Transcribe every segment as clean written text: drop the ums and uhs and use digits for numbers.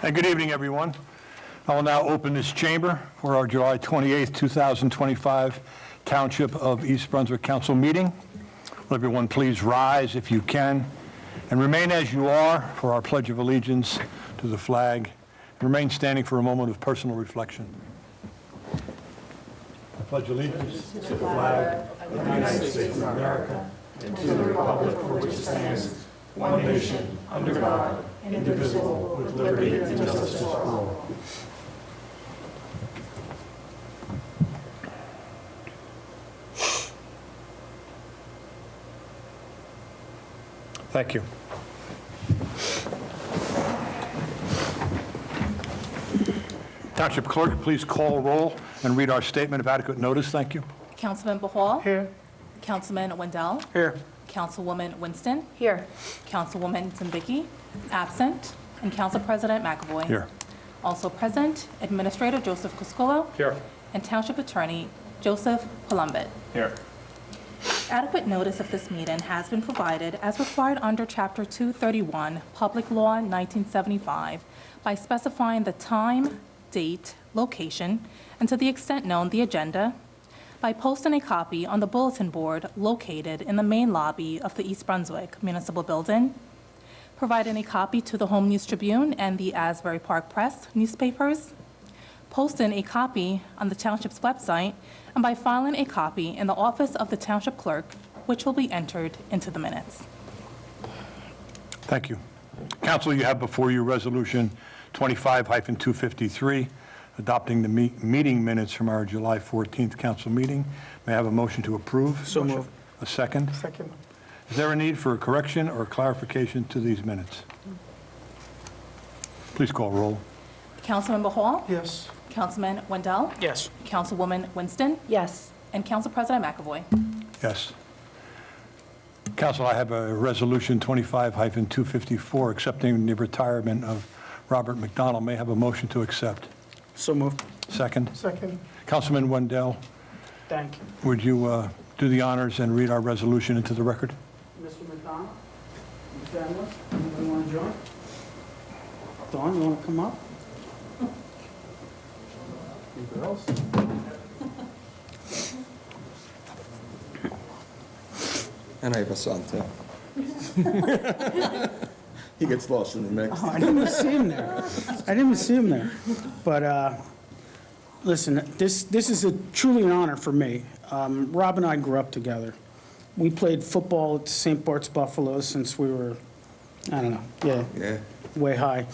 And good evening, everyone. I will now open this chamber for our July 28th, 2025 Township of East Brunswick Council meeting. Will everyone please rise if you can and remain as you are for our Pledge of Allegiance to the flag. Remain standing for a moment of personal reflection. I pledge allegiance to the flag of the United States of America and to the republic for which it stands, one nation, under God, indivisible, with liberty and justice for all. Thank you. Township Clerk, please call roll and read our statement of adequate notice. Thank you. Councilman Bahal? Here. Councilman Wendell? Here. Councilwoman Winston? Here. Councilwoman Zambicki? Absent. And Council President McAvoy? Here. Also present, Administrator Joseph Cuscolo? Here. And Township Attorney Joseph Palumbit. Here. Adequate notice of this meeting has been provided as required under Chapter 231, Public Law 1975, by specifying the time, date, location, and to the extent known, the agenda, by posting a copy on the bulletin board located in the main lobby of the East Brunswick Municipal Building, providing a copy to the Home News Tribune and the Asbury Park Press newspapers, posting a copy on the Township's website, and by filing a copy in the office of the Township Clerk, which will be entered into the minutes. Thank you. Council, you have before you Resolution 25-253, adopting the meeting minutes from our July 14th council meeting. May I have a motion to approve? So moved. A second? Second. Is there a need for a correction or clarification to these minutes? Please call roll. Councilman Bahal? Yes. Councilman Wendell? Yes. Councilwoman Winston? Yes. And Council President McAvoy? Yes. Council, I have a Resolution 25-254, accepting the retirement of Robert McDonald. May I have a motion to accept? So moved. Second? Second. Councilman Wendell, Thank you. would you do the honors and read our resolution into the record? Mr. McDonald, Ms. Sandler, anybody want to join? Dawn, you want to come up? You girls? And I have a son, too. He gets lost in the mix. Oh, I didn't even see him there. I didn't even see him there. But listen, this is truly an honor for me. Rob and I grew up together. We played football at St. Bart's Buffalo since we were, I don't know, Yeah. way high,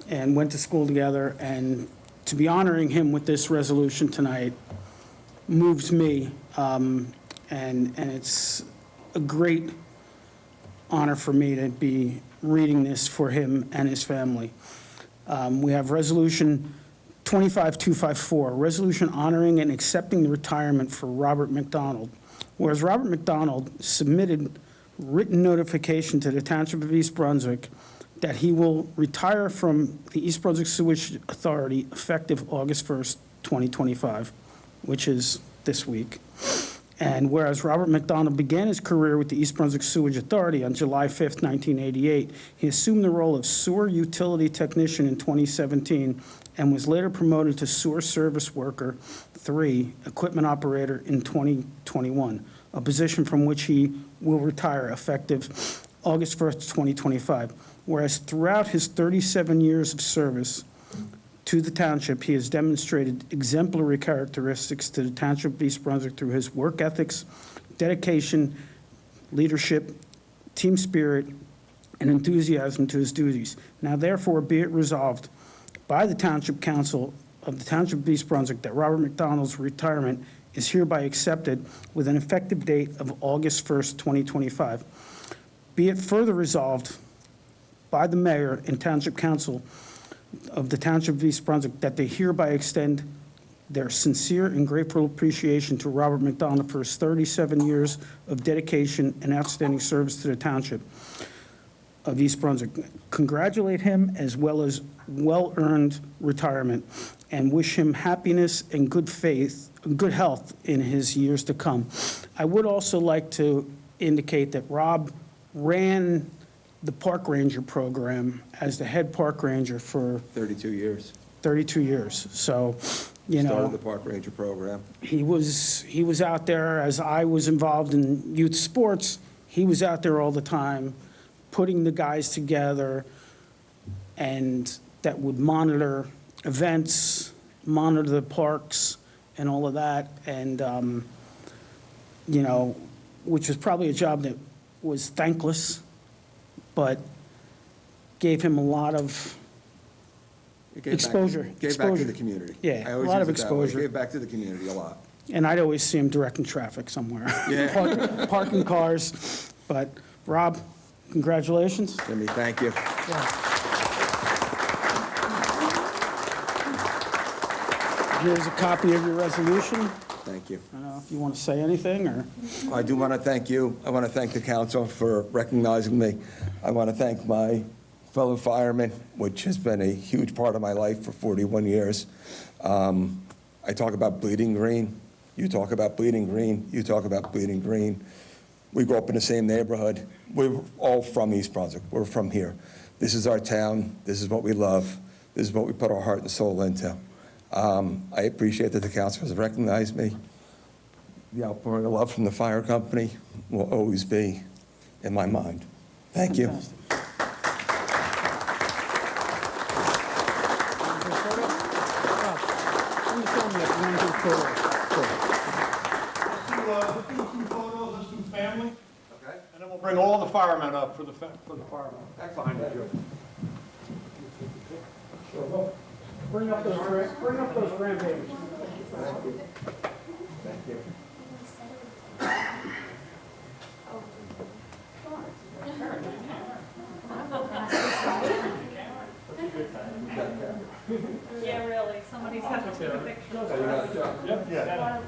and went to school together. And to be honoring him with this resolution tonight moves me, and it's a great honor for me to be reading this for him and his family. We have Resolution 25-254, resolution honoring and accepting the retirement for Robert McDonald. Whereas Robert McDonald submitted written notification to the Township of East Brunswick that he will retire from the East Brunswick Sewage Authority effective August 1st, 2025, which is this week. And whereas Robert McDonald began his career with the East Brunswick Sewage Authority on July 5th, 1988, he assumed the role of sewer utility technician in 2017 and was later promoted to sewer service worker 3, equipment operator in 2021, a position from which he will retire effective August 1st, 2025. Whereas throughout his 37 years of service to the township, he has demonstrated exemplary characteristics to the Township of East Brunswick through his work ethics, dedication, leadership, team spirit, and enthusiasm to his duties. Now, therefore, be it resolved by the Township Council of the Township of East Brunswick that Robert McDonald's retirement is hereby accepted with an effective date of August 1st, 2025. Be it further resolved by the Mayor and Township Council of the Township of East Brunswick that they hereby extend their sincere and grateful appreciation to Robert McDonald for his 37 years of dedication and outstanding service to the Township of East Brunswick. Congratulate him as well as well-earned retirement and wish him happiness and good health in his years to come. I would also like to indicate that Rob ran the park ranger program as the head park ranger for 32 years. 32 years. So, you know. Started the park ranger program. He was out there, as I was involved in youth sports, he was out there all the time, putting the guys together, and that would monitor events, monitor the parks, and all of that, and, you know, which was probably a job that was thankless, but gave him a lot of It gave exposure. Gave back to Exposure. the community. Yeah, I a always lot of use it that way. exposure. Gave back to the community a lot. And I'd always see him directing traffic somewhere. Yeah. Parking cars. But, Rob, congratulations. Jimmy, thank you. Here's a copy of your resolution. Thank you. I don't know if you want to say anything, or... I do want to thank you. I want to thank the council for recognizing me. I want to thank my fellow firemen, which has been a huge part of my life for 41 years. I talk about bleeding green. You talk about bleeding green. You talk about bleeding green. We grew up in the same neighborhood. We're all from East Brunswick. We're from here. This is our town. This is what we love. This is what we put our heart and soul into. I appreciate that the council has recognized me. The outpouring of love from the fire company will always be in my mind. Thank you. Some photos of some family. Okay. And then we'll bring all the firemen up for the firemen. Behind you, Joe. Bring up those grandbabies. Thank you. Thank you. Yeah, really, somebody's having to take a picture. Yep, yeah.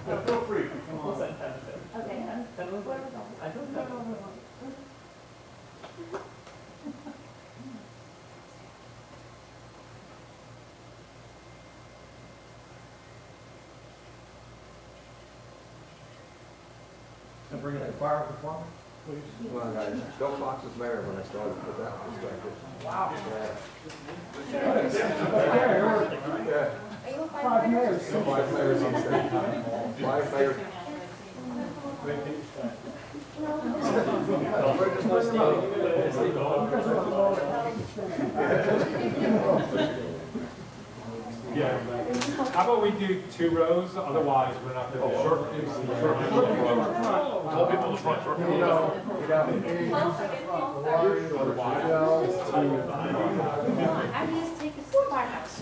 Yeah, feel free. Okay. And bring in the fire department, please. Well, guys, Bill Fox was mayor when I started with that perspective. Wow. Yeah. 5 mayors. 5 mayors on stage. 5 mayors. Yeah. How about we do 2 rows, otherwise we're not going to. Short people in the front, short people. I just take a firehouse.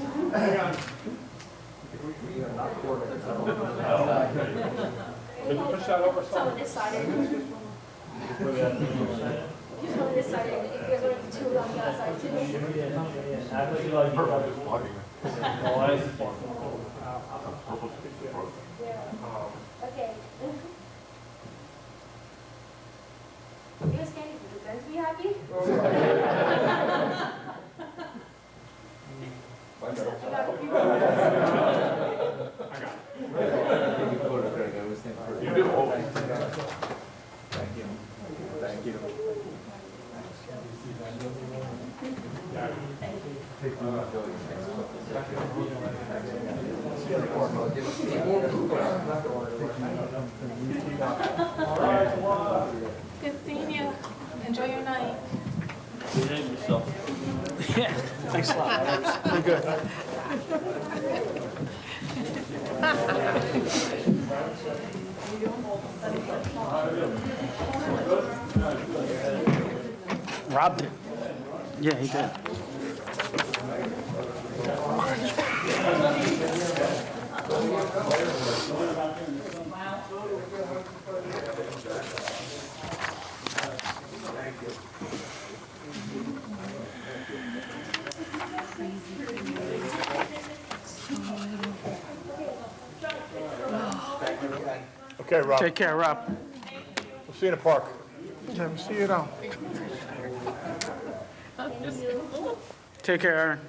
Could you push that over Some on this side. Just on this side, and if there's only 2 on the other side too. Okay. You're standing for the guns be happy? You do. Thank you. Thank you. Good seeing you. Enjoy your night. Yeah, thanks a lot. We're good. Rob did. Yeah, he did. Okay, Rob. Take care, Rob. We'll see you in the park. Yeah, we'll see you now. Take care, Aaron.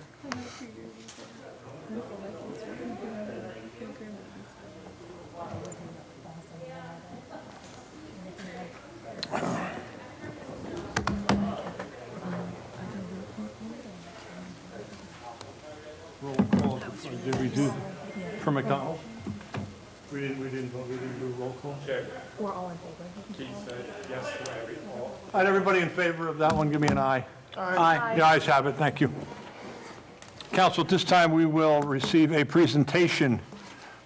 Did we do, for McDonald's? We didn't do roll call? Check. We're all in favor. Keith said yes to every, all. All right, everybody in favor of that one, give me an aye. Aye. The ayes have it, thank you. Council, at this time, we will receive a presentation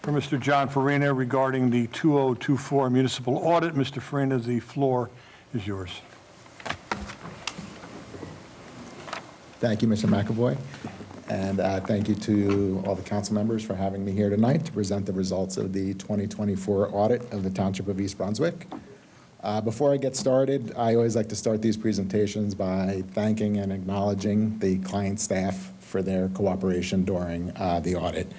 from Mr. John Farina regarding the 2024 municipal audit. Mr. Farina, the floor is yours. Thank you, Mr. McAvoy, and thank you to all the council members for having me here tonight to present the results of the 2024 audit of the Township of East Brunswick. Before I get started, I always like to start these presentations by thanking and acknowledging the client staff for their cooperation during the audit.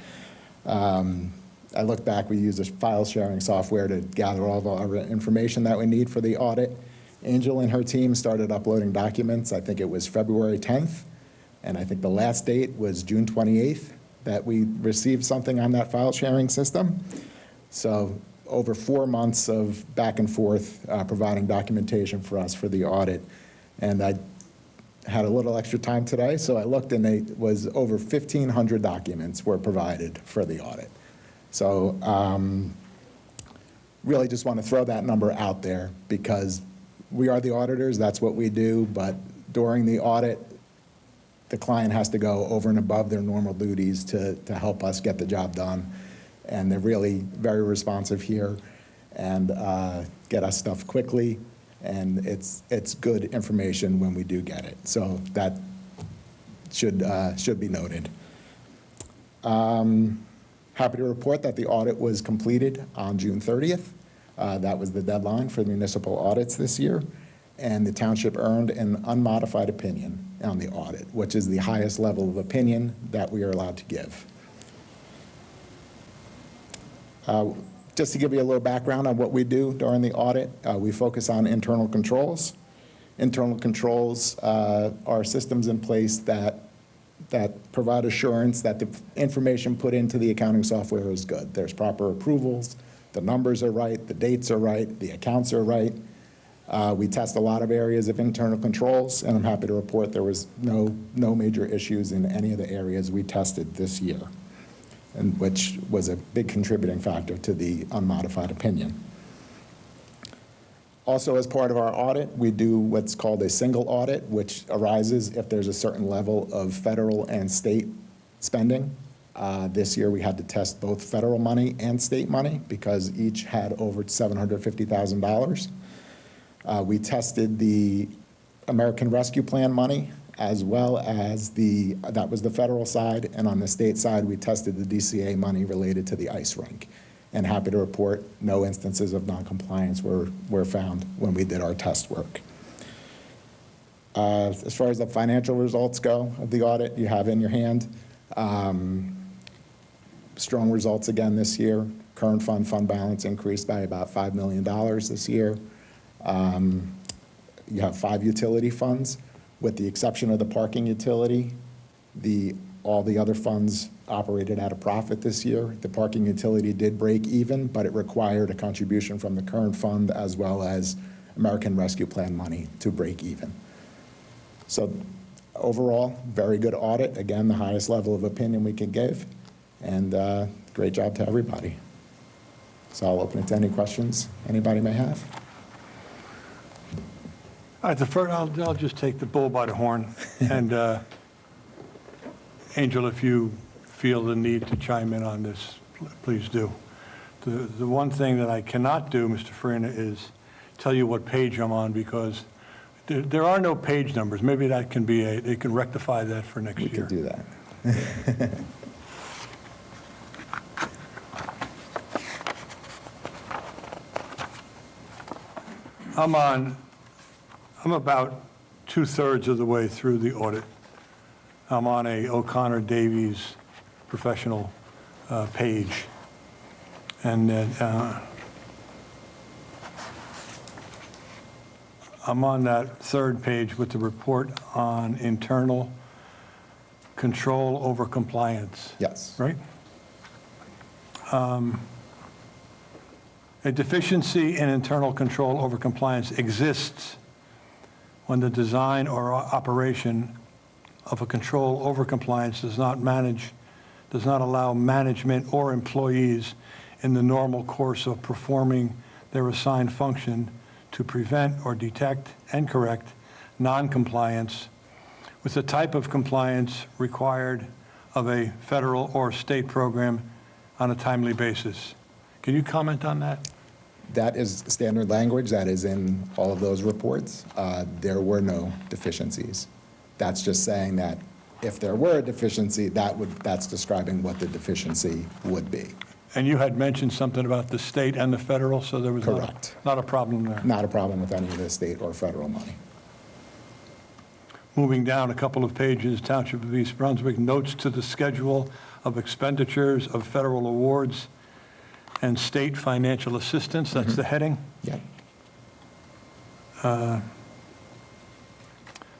I look back, we used a file sharing software to gather all of our information that we need for the audit. Angel and her team started uploading documents, I think it was February 10th, and I think the last date was June 28th that we received something on that file sharing system. So over 4 months of back and forth providing documentation for us for the audit. And I had a little extra time today, so I looked and it was over 1,500 documents were provided for the audit. So really just want to throw that number out there because we are the auditors, that's what we do, but during the audit, the client has to go over and above their normal duties to help us get the job done. And they're really very responsive here and get us stuff quickly. And it's good information when we do get it. So that should be noted. Happy to report that the audit was completed on June 30th. That was the deadline for municipal audits this year. And the township earned an unmodified opinion on the audit, which is the highest level of opinion that we are allowed to give. Just to give you a little background on what we do during the audit, we focus on internal controls. Internal controls are systems in place that provide assurance that the information put into the accounting software is good. There's proper approvals, the numbers are right, the dates are right, the accounts are right. We test a lot of areas of internal controls, and I'm happy to report there was no major issues in any of the areas we tested this year, and which was a big contributing factor to the unmodified opinion. Also, as part of our audit, we do what's called a single audit, which arises if there's a certain level of federal and state spending. This year, we had to test both federal money and state money because each had over $750,000. We tested the American Rescue Plan money as well as that was the federal side, and on the state side, we tested the DCA money related to the ice rink. And happy to report no instances of noncompliance were found when we did our test work. As far as the financial results go of the audit, you have in your hand. Strong results again this year. Current fund balance increased by about $5 million this year. You have 5 utility funds. With the exception of the parking utility, all the other funds operated at a profit this year. The parking utility did break even, but it required a contribution from the current fund as well as American Rescue Plan money to break even. So overall, very good audit. Again, the highest level of opinion we could give, and great job to everybody. So I'll open it to any questions anybody may have. All right, I'll just take the bull by the horn. And Angel, if you feel the need to chime in on this, please do. The one thing that I cannot do, Mr. Farina, is tell you what page I'm on because there are no page numbers. Maybe that can be they can rectify that for next year. We could do that. I'm about 2/3 of the way through the audit. I'm on a O'Connor Davies professional page. And then I'm on that 3rd page with the report on internal control over compliance. Yes. Right? A deficiency in internal control over compliance exists when the design or operation of a control over compliance does not manage does not allow management or employees in the normal course of performing their assigned function to prevent or detect and correct non-compliance with the type of compliance required of a federal or state program on a timely basis. Can you comment on that? That is standard language. That is in all of those reports. There were no deficiencies. That's just saying that if there were a deficiency, that's describing what the deficiency would be. And you had mentioned something about the state and the federal, so there was Correct. not a problem there. Not a problem with any of the state or federal money. Moving down a couple of pages, Township of East Brunswick notes to the schedule of expenditures of federal awards and state financial assistance, that's the heading. Yep.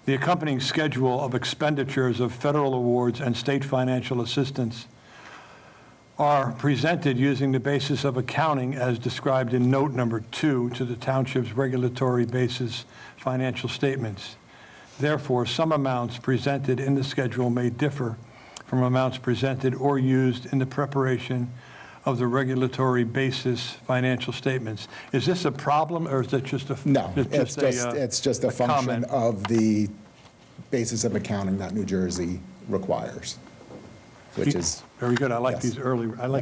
The accompanying schedule of expenditures of federal awards and state financial assistance are presented using the basis of accounting as described in note number 2 to the township's regulatory basis financial statements. Therefore, some amounts presented in the schedule may differ from amounts presented or used in the preparation of the regulatory basis financial statements. Is this a problem, or is it just a No, it's just a function comment? of the basis of accounting that New Jersey requires, which is, Very good. I like Yes.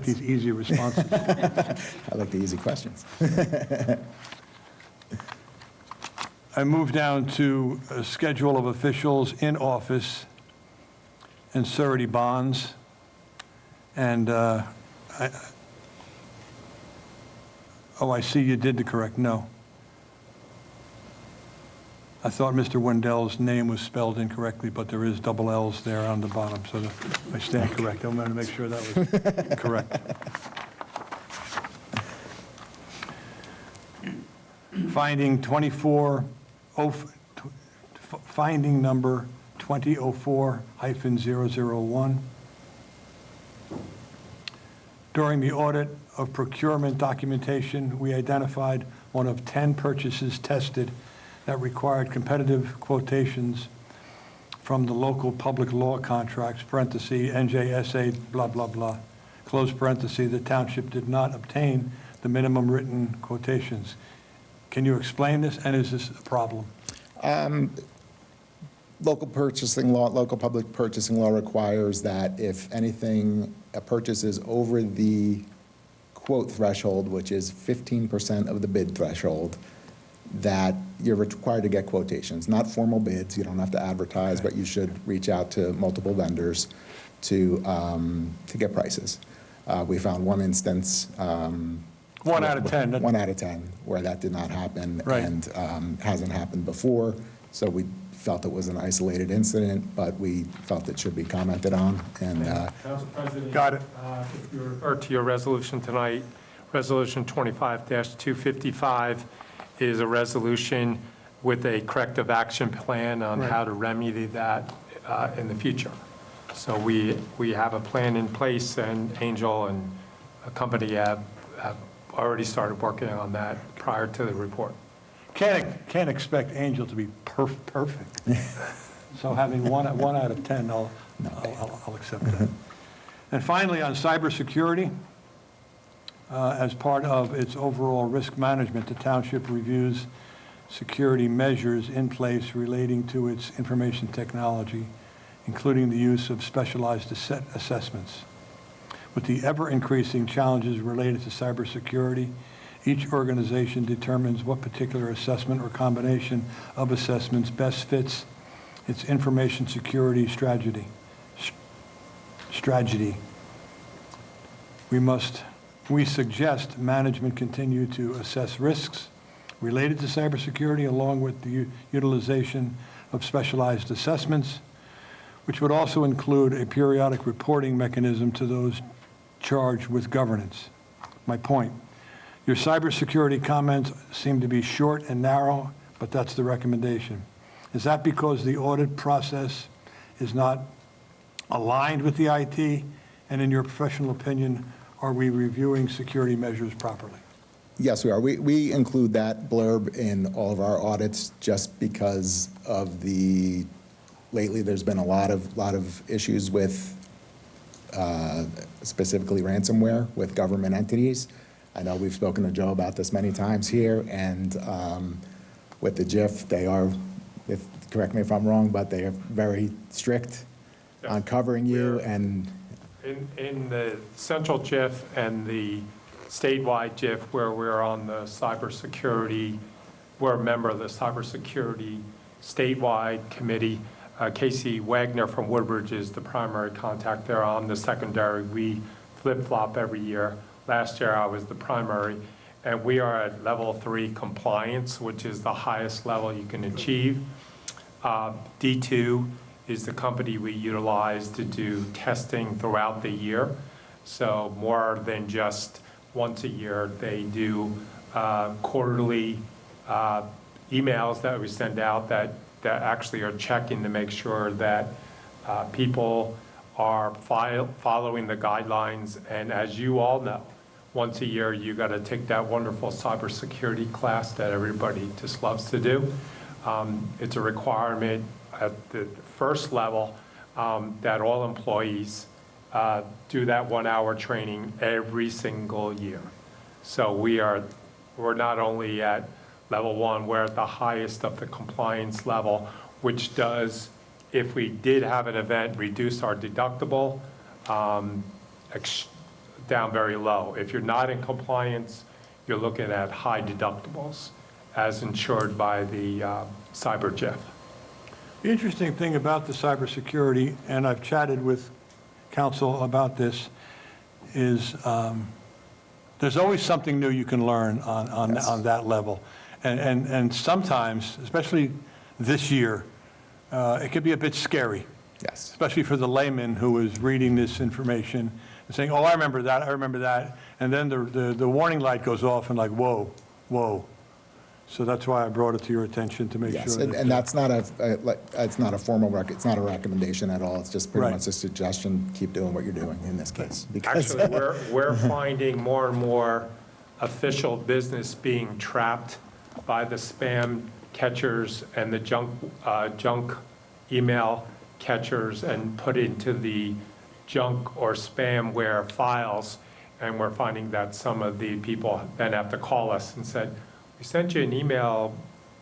these easy responses. I like the easy questions. I move down to a schedule of officials in office and surety bonds. And, I see you did the correct, no. I thought Mr. Wendell's name was spelled incorrectly, but there is double L's there on the bottom, so I stand correct. I wanted to make sure that was correct. Finding finding number 2004-001. During the audit of procurement documentation, we identified one of 10 purchases tested that required competitive quotations from the local public law contracts, parentheses, NJSA, blah, blah, blah, close parentheses. The township did not obtain the minimum written quotations. Can you explain this, and is this a problem? Local public purchasing law requires that if anything, a purchase is over the quote threshold, which is 15% of the bid threshold, that you're required to get quotations, not formal bids. You don't have to advertise, but you should reach out to multiple vendors to get prices. We found one instance. 1 out of 10. 1 out of 10, where that did not happen. Right. And hasn't happened before. So we felt it was an isolated incident, but we felt it should be commented on. And Council President. Got it. If you refer to your resolution tonight, Resolution 25-255 is a resolution with a corrective action plan on how to remedy that in the future. So we have a plan in place, and Angel and a company have already started working on that prior to the report. Can't expect Angel to be perfect. So having one out of 10, I'll accept that. And finally, on cybersecurity, as part of its overall risk management, the township reviews security measures in place relating to its information technology, including the use of specialized assessments. With the ever-increasing challenges related to cybersecurity, each organization determines what particular assessment or combination of assessments best fits its information security strategy. We suggest management continue to assess risks related to cybersecurity along with the utilization of specialized assessments, which would also include a periodic reporting mechanism to those charged with governance. My point. Your cybersecurity comments seem to be short and narrow, but that's the recommendation. Is that because the audit process is not aligned with the IT? And in your professional opinion, are we reviewing security measures properly? yes, we are. We include that blurb in all of our audits just because of lately there's been a lot of issues with specifically ransomware with government entities. I know we've spoken to Joe about this many times here, and with the JIF, they are, correct me if I'm wrong, but they are very strict on covering you, and In the central JIF and the statewide JIF, where we're on the cybersecurity, we're a member of the cybersecurity statewide committee. Casey Wagner from Woodbridge is the primary contact there. I'm the secondary. We flip-flop every year. Last year, I was the primary. And we are at level 3 compliance, which is the highest level you can achieve. D2 is the company we utilize to do testing throughout the year. So more than just once a year, they do quarterly emails that we send out that actually are checking to make sure that people are following the guidelines. And as you all know, once a year, you got to take that wonderful cybersecurity class that everybody just loves to do. It's a requirement at the first level that all employees do that 1-hour training every single year. So we're not only at level 1, we're at the highest of the compliance level, which does, if we did have an event, reduce our deductible down very low. If you're not in compliance, you're looking at high deductibles as insured by the cyber JIF. The interesting thing about the cybersecurity, and I've chatted with counsel about this, is there's always something new you can learn on that level. And sometimes, especially this year, it could be a bit scary. yes. Especially for the layman who is reading this information and saying, oh, I remember that. And then the warning light goes off and like, whoa, whoa. So that's why I brought it to your attention to make Yes, sure. and that's not it's not a formal it's not a recommendation at all. It's just pretty Right. much a suggestion. Keep doing what you're doing in this case. Because Actually, we're finding more and more official business being trapped by the spam catchers and the junk email catchers and put into the junk or spamware files. And we're finding that some of the people then have to call us and said, we sent you an email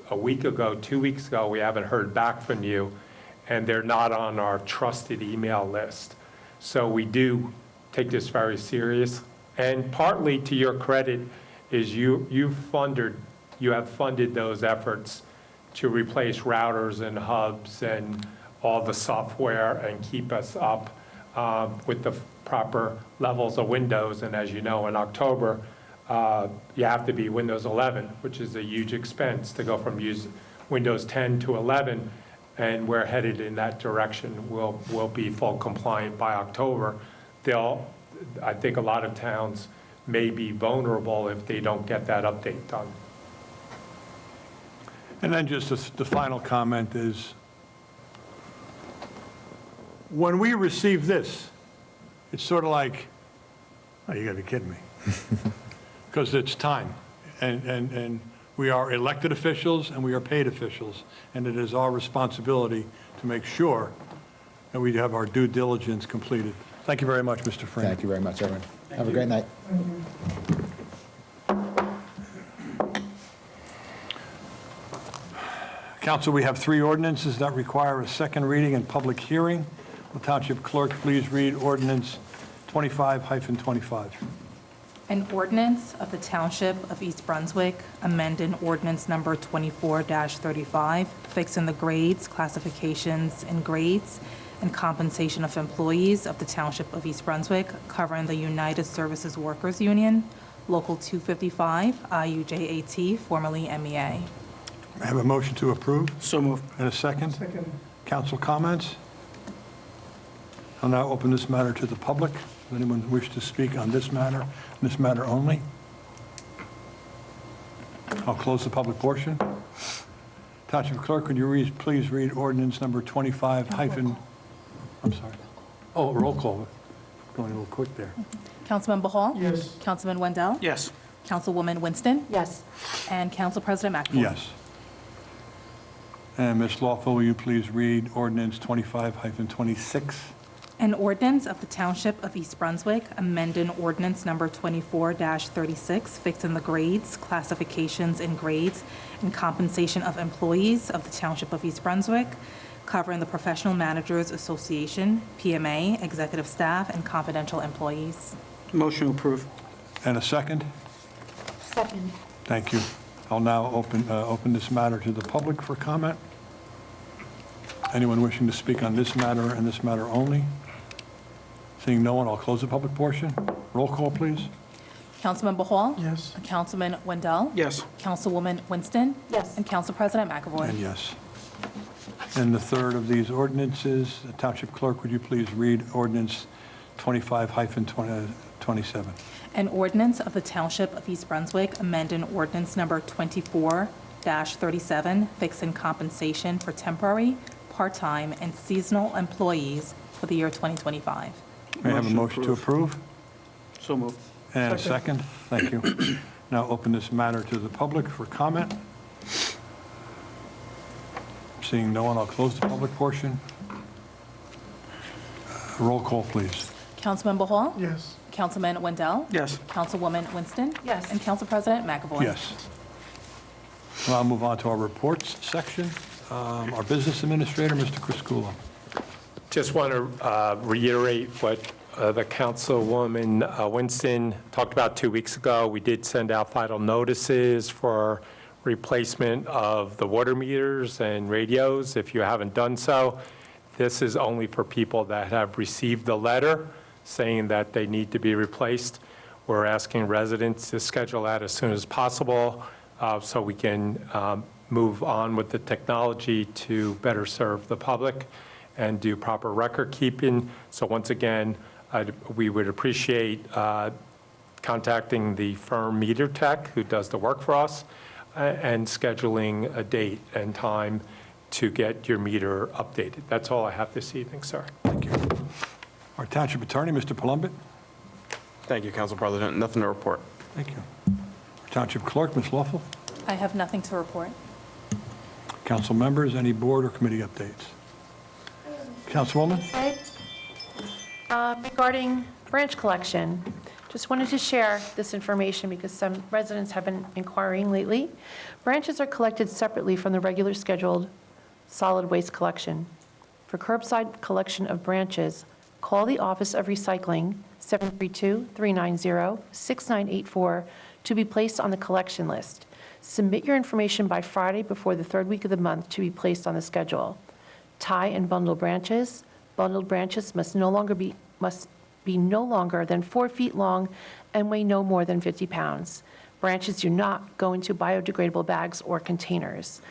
a week ago, 2 weeks ago, we haven't heard back from you, and they're not on our trusted email list. So we do take this very serious. And partly to your credit is you have funded those efforts to replace routers and hubs and all the software and keep us up with the proper levels of Windows. And as you know, in October, you have to be Windows 11, which is a huge expense to go from Windows 10 to 11, and we're headed in that direction. We'll be full compliant by October. I think a lot of towns may be vulnerable if they don't get that update done. And then just the final comment is, when we receive this, it's sort of like, oh, you gotta be kidding me. Because it's time, and we are elected officials and we are paid officials, and it is our responsibility to make sure that we have our due diligence completed. Thank you very much, Mr. Frank. thank you very much, everyone. Have a great night. Council, we have 3 ordinances that require a second reading and public hearing. Will Township Clerk please read ordinance 25-25? An ordinance of the Township of East Brunswick, amending ordinance number 24-35, fixing the grades, classifications, and grades, and compensation of employees of the Township of East Brunswick, covering the United Services Workers Union, Local 255, IUJAT, formerly MEA. I have a motion to approve So moved. and a second. Second. Council comments? I'll now open this matter to the public. Does anyone wish to speak on this matter only? I'll close the public portion. Township Clerk, could you please read ordinance number 25 hyphen, I'm sorry. Oh, roll call. Going a little quick there. Councilman Bahal? Yes. Councilman Wendell? Yes. Councilwoman Winston? Yes. And Council President McAvoy? Yes. And Ms. Lawful, will you please read ordinance 25-26? An ordinance of the Township of East Brunswick, amending ordinance number 24-36, fixing the grades, classifications in grades, and compensation of employees of the Township of East Brunswick, covering the Professional Managers Association, PMA, executive staff, and confidential employees. Motion to approve. And a second? Second. Thank you. I'll now open this matter to the public for comment. Anyone wishing to speak on this matter and this matter only? Seeing no one, I'll close the public portion. Roll call, please. Councilmember Hall? Yes. Councilman Wendell? Yes. Councilwoman Winston? Yes. And Council President McAvoy. And yes. And the third of these ordinances, the Township Clerk, would you please read ordinance 25-27? An ordinance of the Township of East Brunswick, amending ordinance number 24-37, fixing compensation for temporary, part-time, and seasonal employees for the year 2025. May I have a Motion motion to approve? So moved. And a second? Thank you. Now open this matter to the public for comment. Seeing no one, I'll close the public portion. Roll call, please. Councilmember Hall? Yes. Councilman Wendell? Yes. Councilwoman Winston? Yes. And Council President McAvoy. Yes. Well, I'll move on to our reports section. Our business administrator, Mr. Criscuolo. Just want to reiterate what the Councilwoman Winston talked about 2 weeks ago. We did send out final notices for replacement of the water meters and radios. If you haven't done so, this is only for people that have received the letter saying that they need to be replaced. We're asking residents to schedule that as soon as possible so we can move on with the technology to better serve the public and do proper record keeping. So once again, we would appreciate contacting the firm Meter Tech, who does the work for us, and scheduling a date and time to get your meter updated. That's all I have this evening, sir. Thank you. Our Township Attorney, Mr. Palumbit. Thank you, Council President. Nothing to report. Thank you. Our Township Clerk, Ms. Lawful. I have nothing to report. Council members, any board or committee updates? Councilwoman? Regarding branch collection, just wanted to share this information because some residents have been inquiring lately. Branches are collected separately from the regular scheduled solid waste collection. For curbside collection of branches, call the Office of Recycling, 732-390-6984, to be placed on the collection list. Submit your information by Friday before the third week of the month to be placed on the schedule. Tie and bundle branches. Bundled branches must be no longer than 4 feet long and weigh no more than 50 pounds. Branches do not go into biodegradable bags or containers.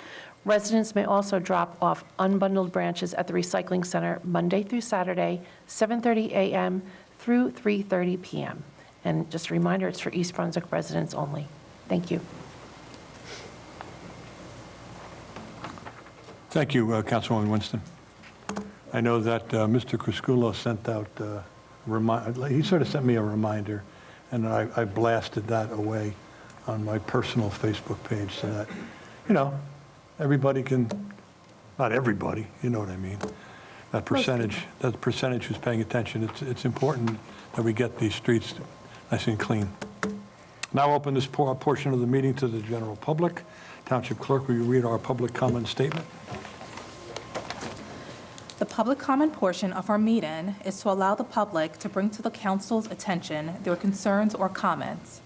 Residents may also drop off unbundled branches at the recycling center Monday through Saturday, 7:30 a.m. through 3:30 p.m. And just a reminder, it's for East Brunswick residents only. Thank you. Thank you, Councilwoman Winston. I know that Mr. Criscuolo sent out, he sort of sent me a reminder, and I blasted that away on my personal Facebook page so that, everybody can, not everybody, you know what I mean. That percentage who's paying attention, it's important that we get these streets nice and clean. Now open this portion of the meeting to the general public. Township Clerk, will you read our public comment statement? The public comment portion of our meeting is to allow the public to bring to the council's attention their concerns or comments.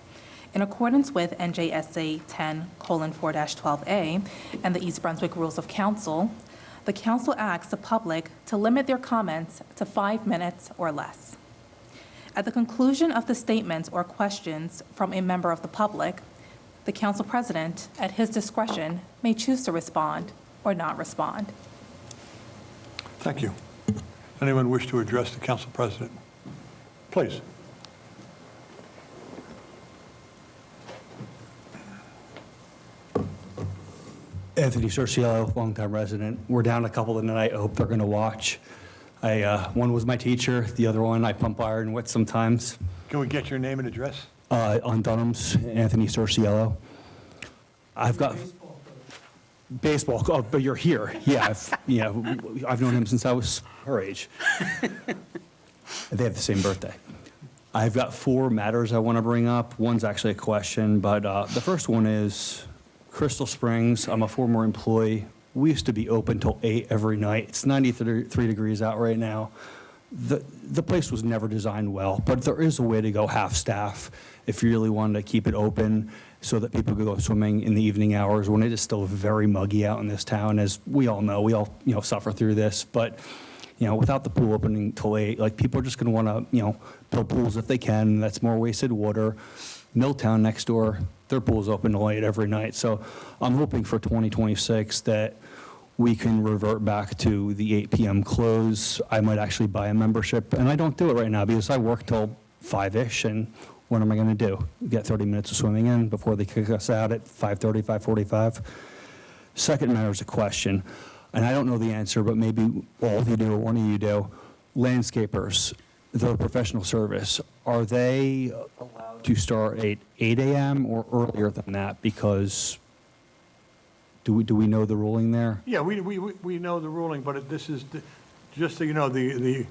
In accordance with NJSA 10:4-12A and the East Brunswick Rules of Council, the council asks the public to limit their comments to 5 minutes or less. At the conclusion of the statements or questions from a member of the public, the council president, at his discretion, may choose to respond or not respond. Thank you. Anyone wish to address the council president? Please. Anthony Sorciello, longtime resident. We're down a couple tonight. I hope they're going to watch. One was my teacher. The other one I pump iron with sometimes. Can we get your name and address? On Dunham's, Anthony Sorciello. I've got baseball. Oh, but you're here. Yeah, I've known him since I was her age. They have the same birthday. I've got 4 matters I want to bring up. One's actually a question, but the first one is Crystal Springs. I'm a former employee. We used to be open till 8 every night. It's 93 degrees out right now. The place was never designed well, but there is a way to go half-staff if you really wanted to keep it open so that people could go swimming in the evening hours when it is still very muggy out in this town, as we all know. We all, suffer through this, but without the pool opening till 8, like, people are just going to want to, build pools if they can. That's more wasted water. Milltown next door, their pool's open till 8 every night. So I'm hoping for 2026 that we can revert back to the 8 p.m. close. I might actually buy a membership, and I don't do it right now because I work till 5-ish, and what am I going to do? Get 30 minutes of swimming in before they kick us out at 5:30, 5:45? Second matter is a question, and I don't know the answer, but maybe all of you do or one of you do. Landscapers, they're a professional service. Are they allowed to start at 8 a.m. or earlier than that? Because do we know the ruling there? Yeah, we know the ruling, but this is, just so you know, the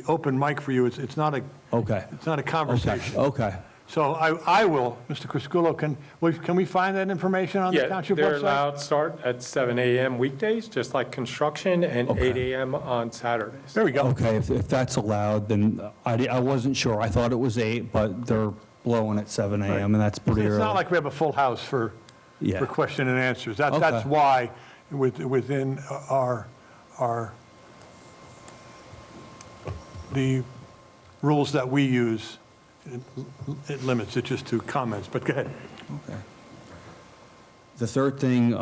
open mic for you, it's not a, Okay. it's not a conversation. Okay. So I will, Mr. Crisculo, can we find that information on the Yeah, township website? they're allowed to start at 7 a.m. weekdays, just like construction, and Okay. 8 a.m. on Saturdays. There we go. Okay, if that's allowed, then I wasn't sure. I thought it was 8, but they're blowing at 7 a.m., and that's pretty early. It's not like we have a full house for Yeah. question and answers. Okay. That's why within the rules that we use, it limits it just to comments, but go ahead. Okay. The third thing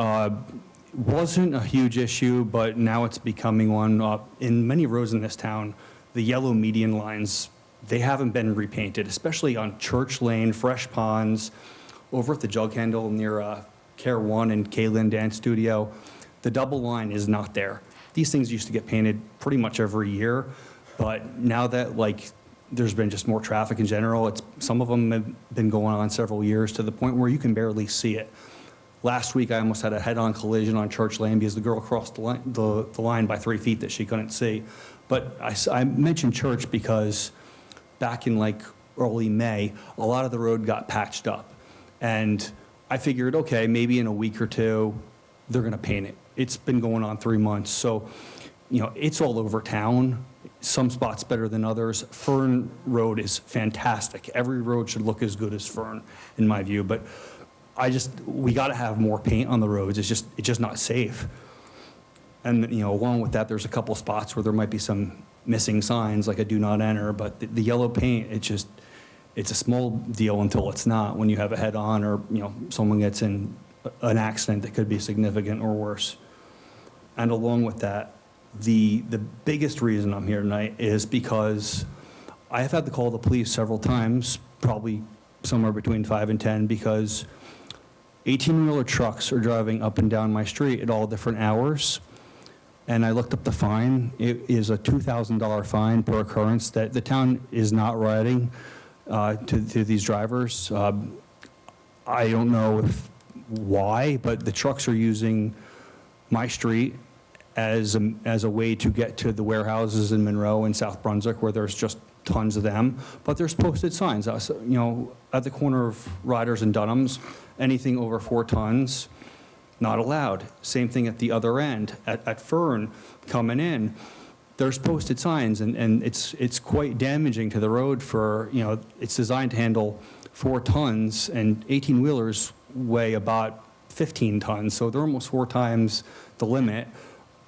wasn't a huge issue, but now it's becoming one. In many roads in this town, the yellow median lines, they haven't been repainted, especially on Church Lane, Fresh Ponds, over at the Jug Handle near Care One and Kaylin Dance Studio. The double line is not there. These things used to get painted pretty much every year, but now that, like, there's been just more traffic in general, some of them have been going on several years to the point where you can barely see it. Last week, I almost had a head-on collision on Church Lane because the girl crossed the line by 3 feet that she couldn't see. But I mentioned Church because back in like early May, a lot of the road got patched up. And I figured, okay, maybe in a week or two, they're going to paint it. It's been going on 3 months. So, it's all over town. Some spots better than others. Fern Road is fantastic. Every road should look as good as Fern, in my view. But we got to have more paint on the roads. It's just not safe. And along with that, there's a couple spots where there might be some missing signs, like a do not enter. But the yellow paint, it's a small deal until it's not. When you have a head-on or someone gets in an accident that could be significant or worse. And along with that, the biggest reason I'm here tonight is because I have had to call the police several times, probably somewhere between 5 and 10, because 18-wheeler trucks are driving up and down my street at all different hours. And I looked up the fine. It is a $2,000 fine per occurrence that the town is not writing to these drivers. I don't know why, but the trucks are using my street as a way to get to the warehouses in Monroe and South Brunswick, where there's just tons of them. But there's posted signs, at the corner of Riders and Dunham's, anything over 4 tons, not allowed. Same thing at the other end, at Fern, coming in. There's posted signs, and it's quite damaging to the road for, it's designed to handle 4 tons, and 18-wheelers weigh about 15 tons, so they're almost 4 times the limit.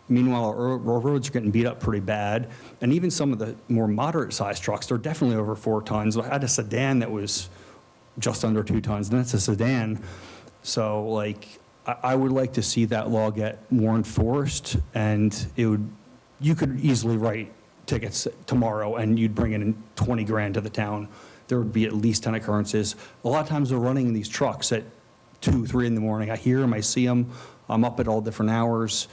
Meanwhile, our roads are getting beat up pretty bad, and even some of the more moderate-sized trucks, they're definitely over 4 tons. I had a sedan that was just under 2 tons, and that's a sedan. So, I would like to see that law get more enforced, and you could easily write tickets tomorrow, and you'd bring in 20 grand to the town. There would be at least 10 occurrences. A lot of times they're running these trucks at 2, 3 in the morning. I hear them, I see them. I'm up at all different hours.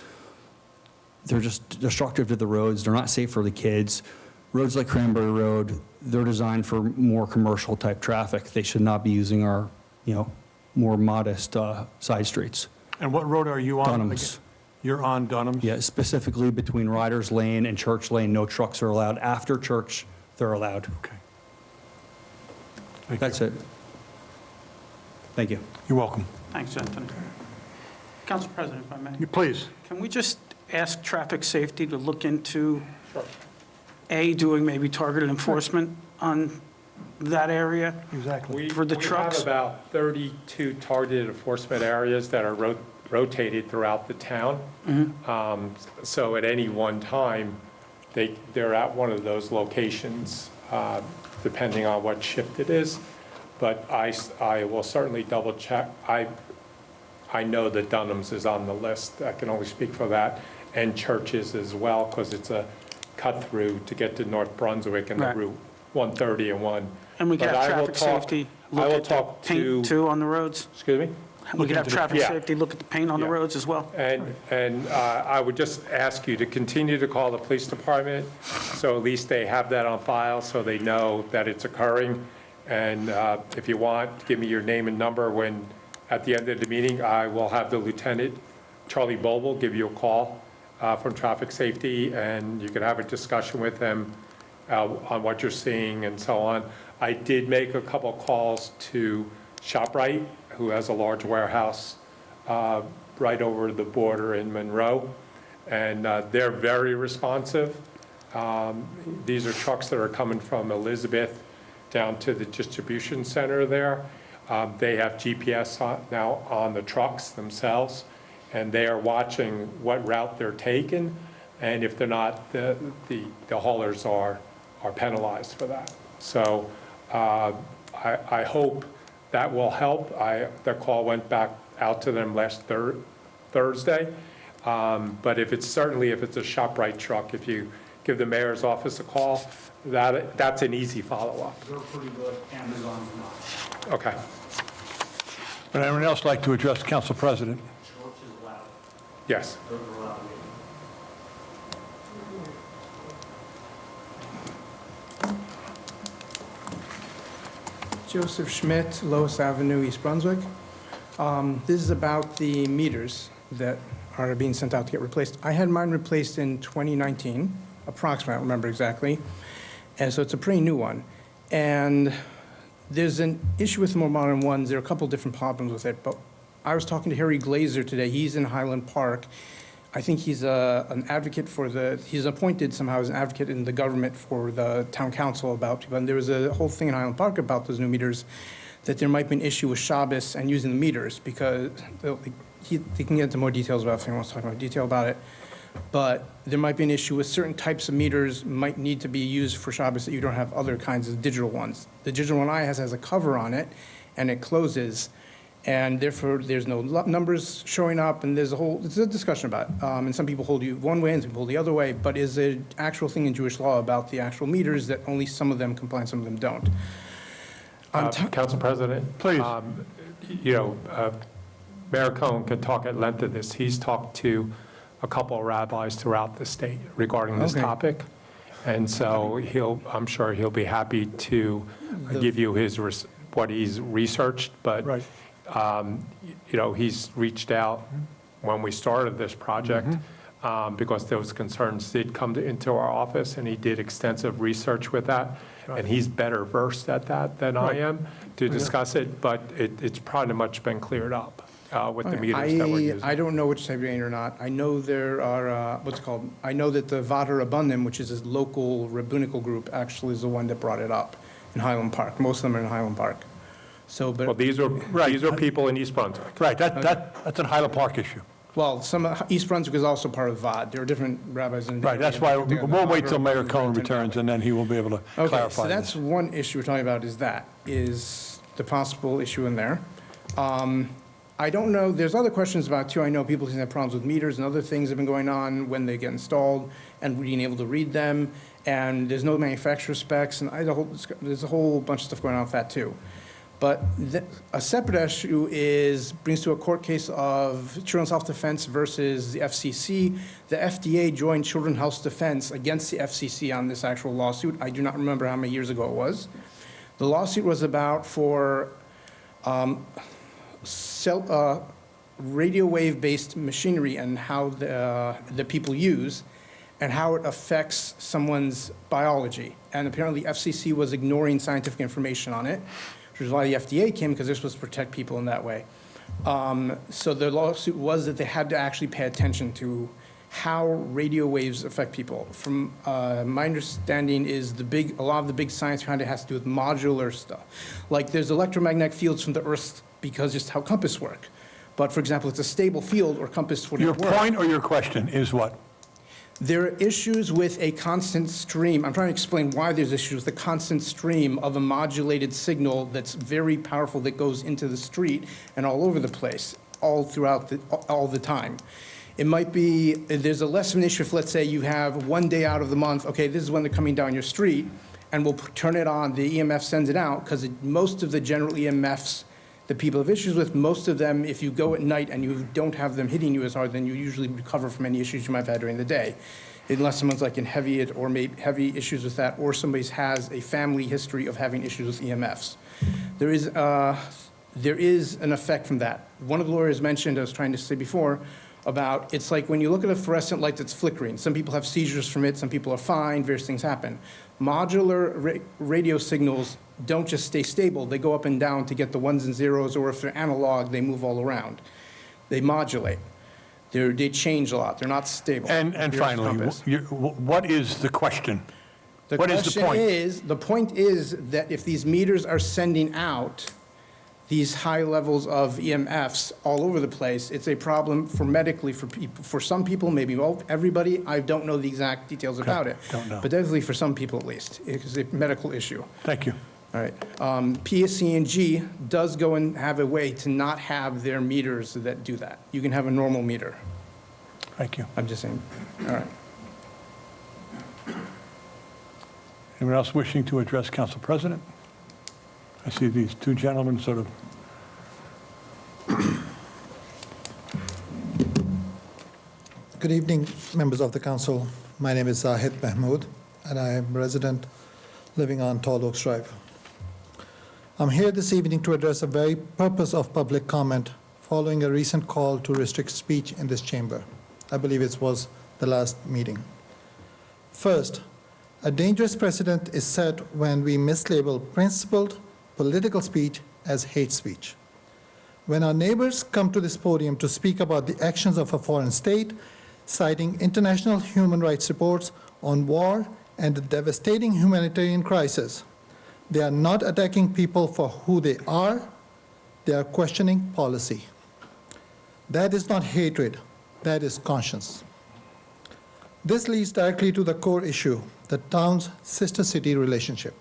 They're just destructive to the roads. They're not safe for the kids. Roads like Cranberry Road, they're designed for more commercial type traffic. They should not be using our, more modest side streets. And what road are you on? Dunham's. You're on Dunham's? Yeah, specifically between Riders Lane and Church Lane, no trucks are allowed. After Church they're allowed. Okay. Thank That's you. it. Thank you. You're welcome. Thanks, Anthony. Council President, if I may. Please. Can we just ask traffic safety to look into, A, doing maybe targeted enforcement on that area? Exactly. For the trucks? We have about 32 targeted enforcement areas that are rotated throughout the town. So at any one time, they're at one of those locations, depending on what shift it is. But I will certainly double check. I know that Dunham's is on the list. I can only speak for that, and Churches as well, because it's a cut through to get to North Brunswick and the Right. Route 130 and 1. And we could But have I will traffic talk- safety I look will at the talk to, paint too on the roads? excuse me? We could have traffic Yeah. safety look at the paint on the Yeah. roads as well? And I would just ask you to continue to call the police department, so at least they have that on file, so they know that it's occurring. And if you want, give me your name and number when, at the end of the meeting, I will have the Lieutenant, Charlie Boble, give you a call from Traffic Safety, and you can have a discussion with him on what you're seeing and so on. I did make a couple calls to ShopRite, who has a large warehouse right over the border in Monroe, and they're very responsive. These are trucks that are coming from Elizabeth down to the distribution center there. They have GPS now on the trucks themselves, and they are watching what route they're taking, and if they're not, the haulers are penalized for that. So I hope that will help. The call went back out to them last Thursday, but if it's a ShopRite truck, if you give the mayor's office a call, that's an easy follow-up. They're pretty good, Amazon's not. Okay. Would anyone else like to address the council president? Church is allowed, Yes. those are allowed. Joseph Schmidt, Lois Avenue, East Brunswick. This is about the meters that are being sent out to get replaced. I had mine replaced in 2019, approximately, I don't remember exactly. And so it's a pretty new one. And there's an issue with the more modern ones. There are a couple different problems with it. But I was talking to Harry Glazer today. He's in Highland Park. I think he's an advocate for he's appointed somehow as an advocate in the government for the town council about people. And there was a whole thing in Highland Park about those new meters, that there might be an issue with Shabbos and using the meters, because he can get into more details about it if he wants to talk about detail about it. But there might be an issue with certain types of meters might need to be used for Shabbos that you don't have other kinds of digital ones. The digital one I has a cover on it, and it closes, and therefore there's no numbers showing up, and there's a discussion about it. And some people hold you one way and some people hold the other way, but is there an actual thing in Jewish law about the actual meters that only some of them comply and some of them don't? Council President? Please. Mayor Cohen can talk at length of this. He's talked to a couple of rabbis throughout the state regarding this Okay. topic. And so I'm sure he'll be happy to give you what he's researched. But, Right. he's reached out when we started this project because those concerns did come into our office, and he did extensive research with that. And he's better versed at that than I am to discuss it, but it's pretty much been cleared up with the meters that we're using. I don't know which type of rain or not. I know there are, I know that the Vater Abundum, which is a local rabbinical group, actually is the one that brought it up in Highland Park. Most of them are in Highland Park. So, Well, but, these are people in East Brunswick. Right, that's a Highland Park issue. well, East Brunswick is also part of VOD. There are different rabbis in. Right, that's why we'll wait till Mayor Cohen returns, and then he will be able to Okay, clarify so that's this. one issue we're talking about, is the possible issue in there. I don't know, there's other questions about it too. I know people seem to have problems with meters and other things have been going on when they get installed and being able to read them, and there's no manufacturer specs, and there's a whole bunch of stuff going on with that too. But a separate issue brings to a court case of children's health defense versus the FCC. The FDA joined Children's Health Defense against the FCC on this actual lawsuit. I do not remember how many years ago it was. The lawsuit was about for radio wave-based machinery and how the people use. and how it affects someone's biology. And apparently FCC was ignoring scientific information on it, which is why the FDA came, because they're supposed to protect people in that way. So the lawsuit was that they had to actually pay attention to how radio waves affect people. From my understanding is a lot of the big science behind it has to do with modular stuff. Like there's electromagnetic fields from the Earth because just how compass work. But for example, it's a stable field or compass wouldn't work. Your point or your question is what? There are issues with a constant stream. I'm trying to explain why there's issues with the constant stream of a modulated signal that's very powerful that goes into the street and all over the place, all the time. It might be, there's a less of an issue if, let's say, you have one day out of the month, okay, this is when they're coming down your street, and we'll turn it on, the EMF sends it out, because most of the general EMFs that people have issues with, most of them, if you go at night and you don't have them hitting you as hard, then you usually recover from any issues you might have had during the day. Unless someone's like in heavy issues with that, or somebody has a family history of having issues with EMFs. There is an effect from that. One of the lawyers mentioned, I was trying to say before, about it's like when you look at a fluorescent light that's flickering. Some people have seizures from it, some people are fine, various things happen. Modular radio signals don't just stay stable, they go up and down to get the ones and zeros, or if they're analog, they move all around. They modulate. They change a lot, they're not stable. And finally, what is the question? What is the point? The point is that if these meters are sending out these high levels of EMFs all over the place, it's a problem medically for people. For some people, maybe everybody, I don't know the exact details about it. Don't know. But definitely for some people at least, it's a medical issue. Thank you. All right. PSC&G does go and have a way to not have their meters that do that. You can have a normal meter. Thank you. I'm just saying. All right. Anyone else wishing to address Council President? I see these two gentlemen sort of. Good evening, members of the council. My name is Zahid Mahmood, and I am a resident living on Tall Oaks Drive. I'm here this evening to address the very purpose of public comment following a recent call to restrict speech in this chamber. I believe it was the last meeting. First, a dangerous precedent is set when we mislabel principled political speech as hate speech. When our neighbors come to this podium to speak about the actions of a foreign state, citing international human rights reports on war and the devastating humanitarian crisis, they are not attacking people for who they are are questioning policy. That is not hatred, that is conscience. This leads directly to the core issue, the town's sister-city relationship.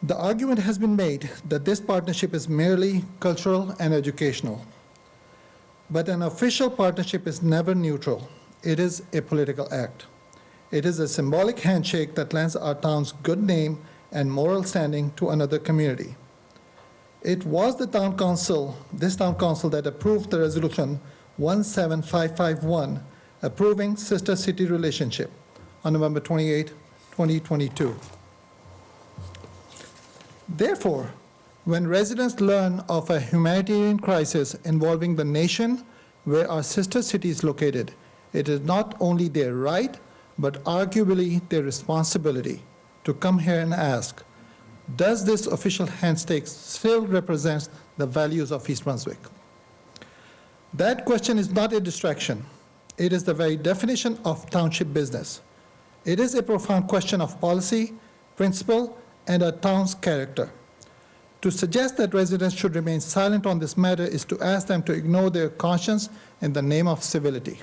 The argument has been made that this partnership is merely cultural and educational. But an official partnership is never neutral. It is a political act. It is a symbolic handshake that lends our town's good name and moral standing to another community. It was the town council, this town council, that approved the resolution 17551, approving sister-city relationship on November 28, 2022. Therefore, when residents learn of a humanitarian crisis involving the nation where our sister city is located, it is not only their right, but arguably their responsibility to come here and ask, does this official handshake still represent the values of East Brunswick? That question is not a distraction. It is the very definition of township business. It is a profound question of policy, principle, and a town's character. To suggest that residents should remain silent on this matter is to ask them to ignore their conscience in the name of civility.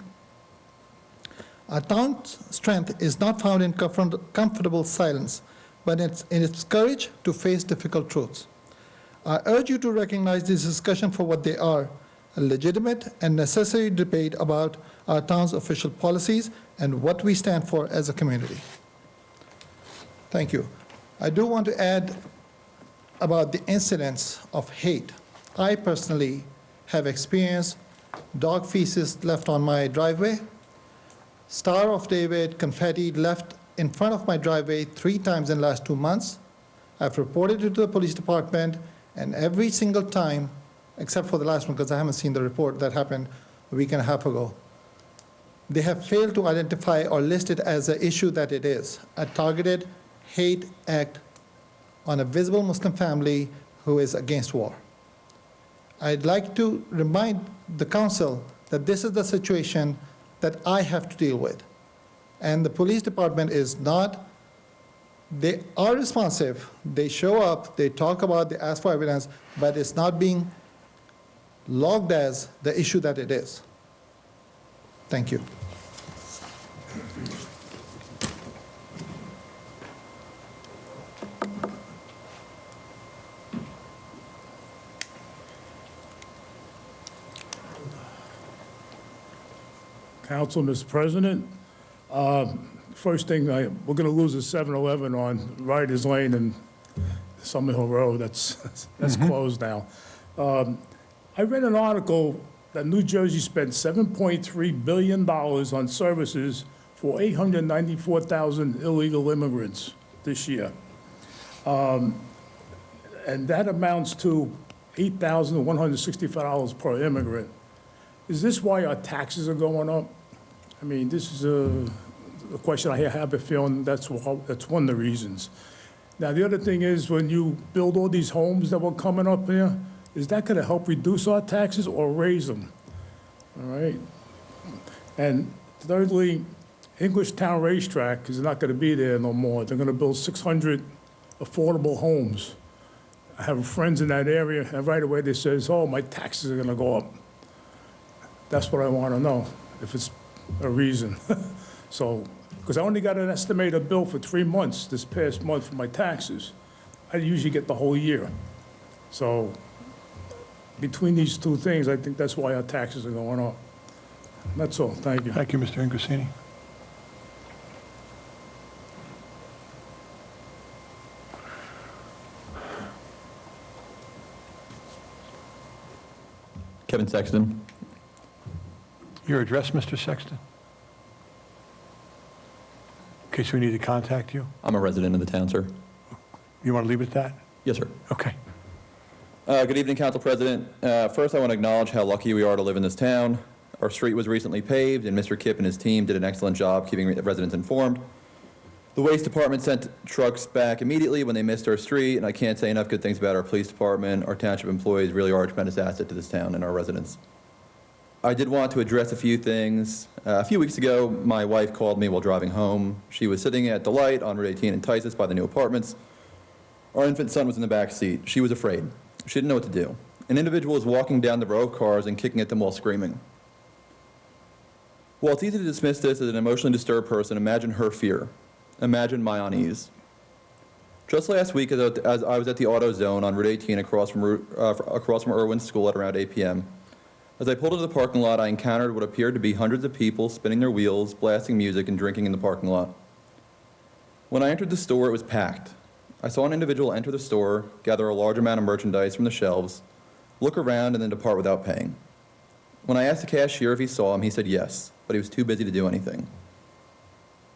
Our town's strength is not found in comfortable silence, but in its courage to face difficult truths. I urge you to recognize this discussion for what they are, a legitimate and necessary debate about our town's official policies and what we stand for as a community. Thank you. I do want to add about the incidents of hate. I personally have experienced dog feces left on my driveway, Star of David confetti left in front of my driveway 3 times in the last 2 months. I've reported it to the police department, and every single time, except for the last one because I haven't seen the report that happened a week and a half ago, they have failed to identify or list it as an issue that it is, a targeted hate act on a visible Muslim family who is against war. I'd like to remind the council that this is the situation that I have to deal with. And the police department is not, they are responsive, they show up, they talk about, they ask for evidence, but it's not being logged as the issue that it is. Thank you. Council, Mr. President, first thing, we're going to lose a 7-Eleven on Riders Lane and Summerhill Road. That's closed now. I read an article that New Jersey spent $7.3 billion on services for 894,000 illegal immigrants this year. And that amounts to $8,165 per immigrant. Is this why our taxes are going up? I mean, this is a question I have a feeling that's one of the reasons. Now, the other thing is when you build all these homes that were coming up here, is that going to help reduce our taxes or raise them? All right. And thirdly, Englishtown Racetrack is not going to be there no more. They're going to build 600 affordable homes. I have friends in that area, and right away they says, oh, my taxes are going to go up. That's what I want to know, if it's a reason. So, because I only got an estimated bill for 3 months this past month for my taxes. I usually get the whole year. So, between these two things, I think that's why our taxes are going up. That's all. Thank you. Thank you, Mr. Ingrasini. Kevin Sexton. Your address, Mr. Sexton? In case we need to contact you. I'm a resident of the town, sir. You want to leave it at that? Yes, sir. Okay. Good evening, Council President. First, I want to acknowledge how lucky we are to live in this town. Our street was recently paved, and Mr. Kipp and his team did an excellent job keeping residents informed. The Waste Department sent trucks back immediately when they missed our street, and I can't say enough good things about our police department. Our township employees really are a tremendous asset to this town and our residents. I did want to address a few things. A few weeks ago, my wife called me while driving home. She was sitting at Delight on Route 18 in Titus by the new apartments. Our infant son was in the back seat. She was afraid. She didn't know what to do. An individual was walking down the row of cars and kicking at them while screaming. While it's easy to dismiss this as an emotionally disturbed person, imagine her fear. Imagine my unease. Just last week, as I was at the Auto Zone on Route 18 across from Irwin's school at around 8 p.m., as I pulled into the parking lot, I encountered what appeared to be hundreds of people spinning their wheels, blasting music, and drinking in the parking lot. When I entered the store, it was packed. I saw an individual enter the store, gather a large amount of merchandise from the shelves, look around, and then depart without paying. When I asked the cashier if he saw him, he said yes, but he was too busy to do anything.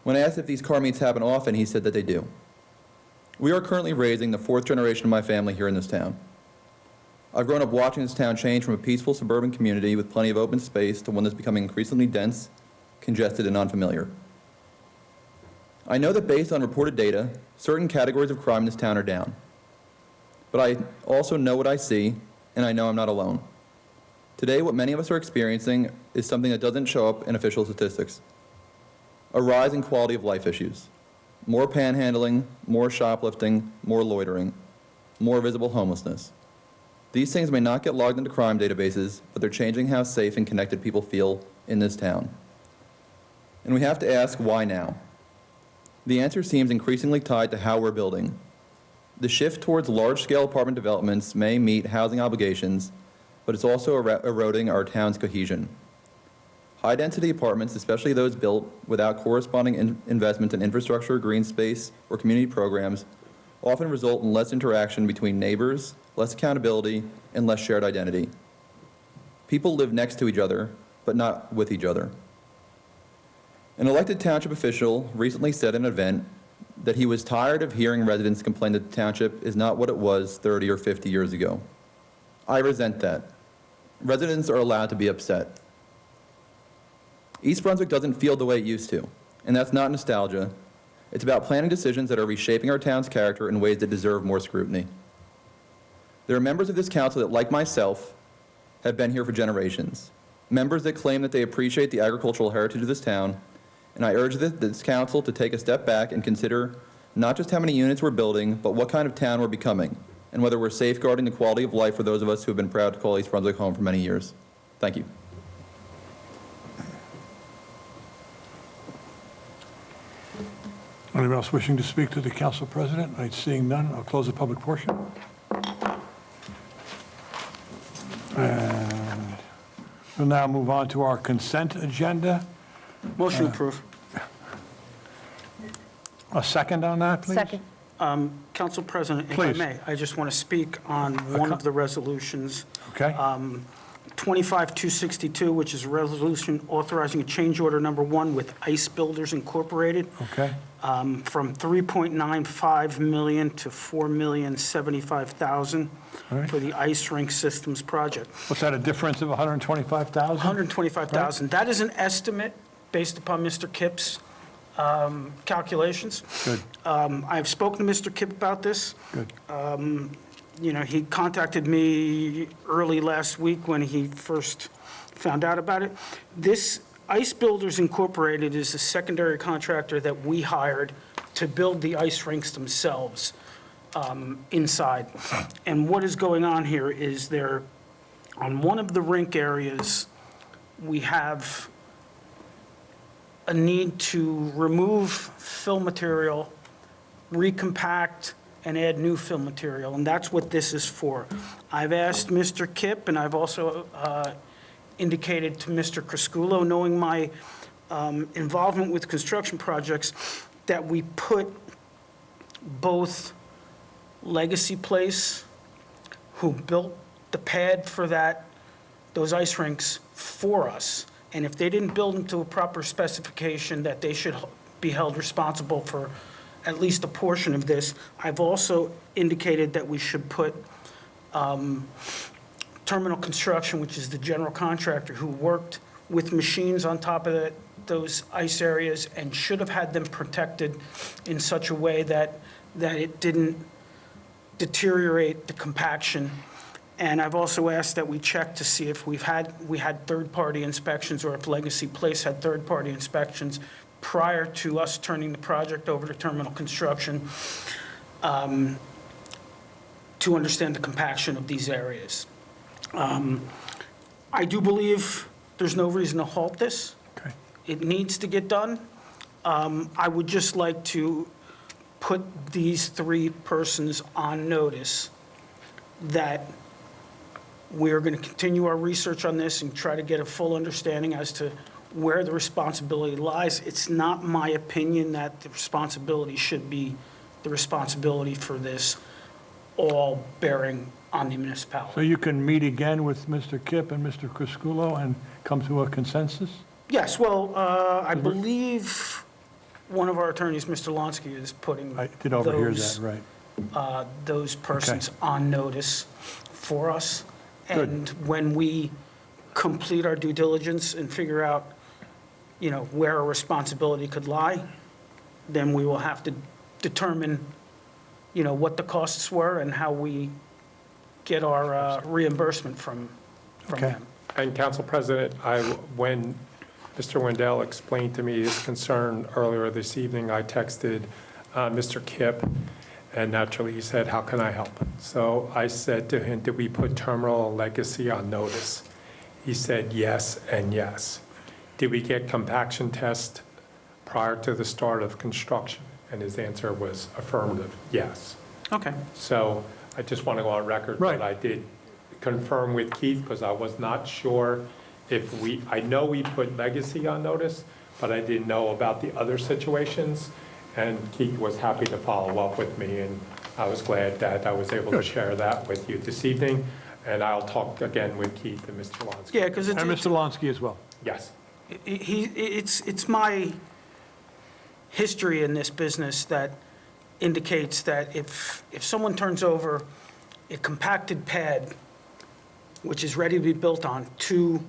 When I asked if these car meets happen often, he said that they do. We are currently raising the 4th generation of my family here in this town. I've grown up watching this town change from a peaceful suburban community with plenty of open space to one that's becoming increasingly dense, congested, and unfamiliar. I know that based on reported data, certain categories of crime in this town are down. But I also know what I see, and I know I'm not alone. Today, what many of us are experiencing is something that doesn't show up in official statistics. A rise in quality of life issues. More panhandling, more shoplifting, more loitering, more visible homelessness. These things may not get logged into crime databases, but they're changing how safe and connected people feel in this town. And we have to ask, why now? The answer seems increasingly tied to how we're building. The shift towards large-scale apartment developments may meet housing obligations, but it's also eroding our town's cohesion. High-density apartments, especially those built without corresponding investment in infrastructure, green space, or community programs, often result in less interaction between neighbors, less accountability, and less shared identity. People live next to each other, but not with each other. An elected township official recently said at an event that he was tired of hearing residents complain that the township is not what it was 30 or 50 years ago. I resent that. Residents are allowed to be upset. East Brunswick doesn't feel the way it used to, and that's not nostalgia. It's about planning decisions that are reshaping our town's character in ways that deserve more scrutiny. There are members of this council that, like myself, have been here for generations. Members that claim that they appreciate the agricultural heritage of this town, and I urge this council to take a step back and consider not just how many units we're building, but what kind of town we're becoming, and whether we're safeguarding the quality of life for those of us who have been proud to call East Brunswick home for many years. Thank you. Anyone else wishing to speak to the council president? Seeing none, I'll close the public portion. And we'll now move on to our consent agenda. Motion approved. A second on that, please? Second. Council President, if I Please. may, I just want to speak on one of the resolutions. Okay. 25-262, which is a resolution authorizing a change order number 1 with Ice Builders Incorporated. Okay. From $3.95 million to $4,075,000 All right. for the ice rink systems project. What's that, a difference of $125,000? $125,000. That is an estimate based upon Mr. Kipp's calculations. Good, I've spoken to Mr. Kipp about this. good. You know, he contacted me early last week when he first found out about it. This Ice Builders Incorporated is a secondary contractor that we hired to build the ice rinks themselves inside. And what is going on here is on one of the rink areas, we have a need to remove fill material, recompact, and add new fill material, and that's what this is for. I've asked Mr. Kipp, and I've also indicated to Mr. Crisculo, knowing my involvement with construction projects, that we put both Legacy Place, who built the pad for those ice rinks for us, and if they didn't build them to a proper specification, that they should be held responsible for at least a portion of this. I've also indicated that we should put Terminal Construction, which is the general contractor who worked with machines on top of those ice areas and should have had them protected in such a way that it didn't deteriorate the compaction. And I've also asked that we check to see if we had third-party inspections, or if Legacy Place had third-party inspections prior to us turning the project over to Terminal Construction, to understand the compaction of these areas. I do believe there's no reason to halt this. Okay. It needs to get done. I would just like to put these 3 persons on notice that we're going to continue our research on this and try to get a full understanding as to where the responsibility lies. It's not my opinion that the responsibility should be the responsibility for this all bearing on the So municipality. you can meet again with Mr. Kipp and Mr. Crisculo and come to a consensus? Yes, well, I believe one of our attorneys, Mr. Lonsky, is putting I did overhear that, right. those persons on notice for us. Good. And when we complete our due diligence and figure out, where our responsibility could lie, then we will have to determine, what the costs were and how we get our reimbursement from Okay. them. And Council President, when Mr. Wendell explained to me his concern earlier this evening, I texted Mr. Kipp, and naturally he said, how can I help? So I said to him, did we put Terminal and Legacy on notice? He said yes and yes. Did we get compaction test prior to the start of construction? And his answer was affirmative, yes. Okay. So I just want to go on record Right. that I did confirm with Keith, because I was not sure if I know we put Legacy on notice, but I didn't know about the other situations. And Keith was happy to follow up with me, and I was glad that I was able to share that with you this evening. And I'll talk again with Keith and Mr. Lonsky. Yeah, because And Mr. Lonsky as well. Yes. it's my history in this business that indicates that if someone turns over a compacted pad, which is ready to be built on, to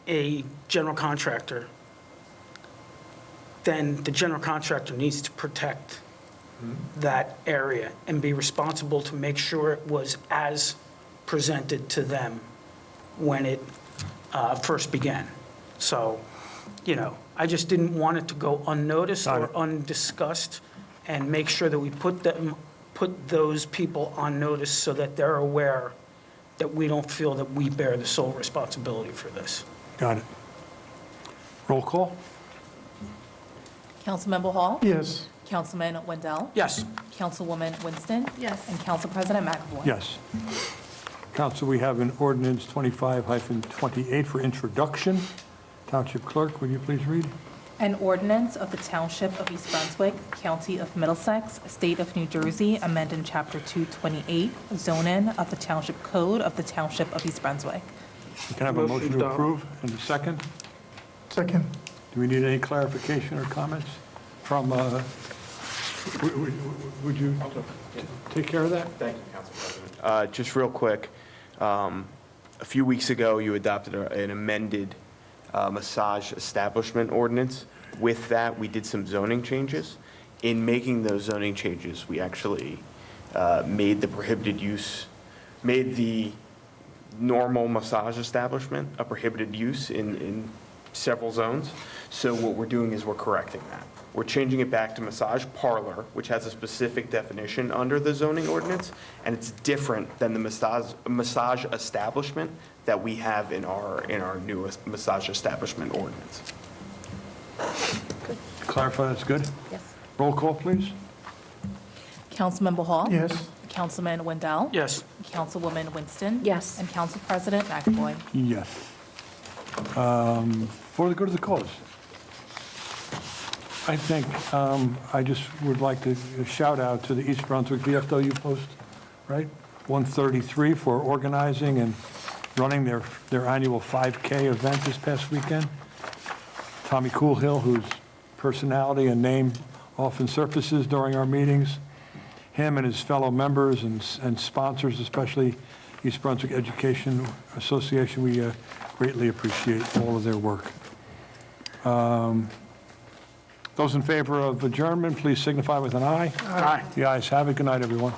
a general contractor, then the general contractor needs to protect that area and be responsible to make sure it was as presented to them when it first began. So, you know, I just didn't want it to go unnoticed or undiscussed, and make sure that we put those people on notice so that they're aware that we don't feel that we bear the sole responsibility for this. Got it. Roll call? Councilmember Hall? Yes. Councilman Wendell? Yes. Councilwoman Winston? Yes. And Council President McAvoy? Yes. Council, we have an ordinance 25-28 for introduction. Township Clerk, would you please read? An ordinance of the Township of East Brunswick, County of Middlesex, State of New Jersey, amending Chapter 228, zoning of the Township Code of the Township of East Brunswick. Can I have a motion to approve and a second? Second. Do we need any clarification or comments from, would you take care of that? Thank you, Council President. Just real quick, a few weeks ago, you adopted an amended massage establishment ordinance. With that, we did some zoning changes. In making those zoning changes, we actually made the prohibited use, made the normal massage establishment a prohibited use in several zones. So what we're doing is we're correcting that. We're changing it back to massage parlor, which has a specific definition under the zoning ordinance, and it's different than the massage establishment that we have in our newest massage establishment ordinance. Clarify, that's good. Yes. Roll call, please. Councilmember Hall? Yes. Councilman Wendell? Yes. Councilwoman Winston? Yes. And Council President McAvoy? Yes. For the good of the cause, I think I just would like to shout out to the East Brunswick VFW Post, right? 133 for organizing and running their annual 5K event this past weekend. Tommy Coolhill, whose personality and name often surfaces during our meetings. Him and his fellow members and sponsors, especially East Brunswick Education Association, we greatly appreciate all of their work. Those in favor of adjournment, please signify with an aye. Aye. The ayes have it. Good night, everyone.